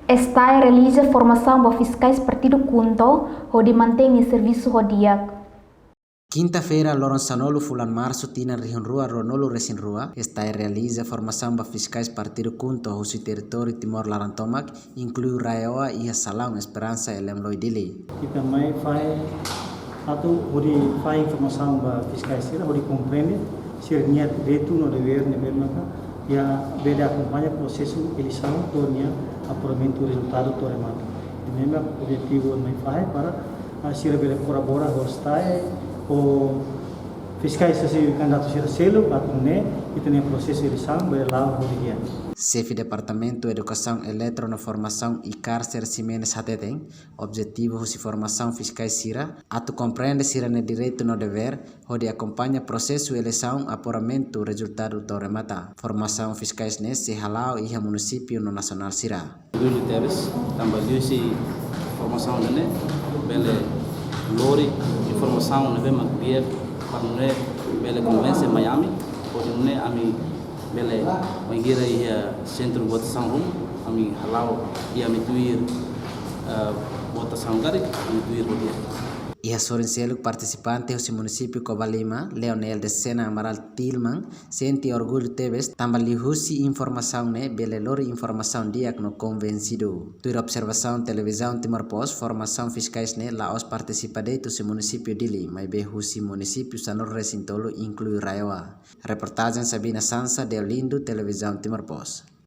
Esta realiza formação para fiscais partido Kunto, onde mantém serviço rodiac. Quinta-feira, Lorençanolo Fulan Março, Tina Região Rua, Ronolo Resin Rua, está realiza formação para fiscais partido Kunto, o seu território Timor-Larantomac, inclui Raioa e Salão Esperança e Lemloi Dili. E também faz informação para fiscais, onde compreende se a direito no dever, e a BD acompanha o processo de eleição, torna apuramento do resultado do remate. E mesmo o objetivo também faz para se colaborar com o fiscais se candidato a selo para e tem processo de eleição para lá o dia. Chefe Departamento de Educação Eletroformação e Cárcer Simenes Hateten, objetivo de formação fiscais Sira, atu compreende Sira no direito no dever, onde acompanha processo de eleição, apuramento resultado do remata. Formação fiscais nesse halau e município no nacional Sira. Júlio Teves, também se formação né, bele lori informação né, bem para né, bele convence Miami, onde né, ami bele mengira ia centro votação room, ami halau ia mituir votação gari, mituir dia. E a Sorenselo participante do município Cobalima, Leonel de Sena Amaral Tilman, sente orgulho Teves, também husi informação né, belelor informação diak no convencido. Tuir observação televisão Timor-Post, formação fiscais né, lá os participantes do município Dili, mas be husi município Sanor Recintolo inclui Raioa. Reportagem Sabina Sansa, de Lindo, televisão Timor-Post.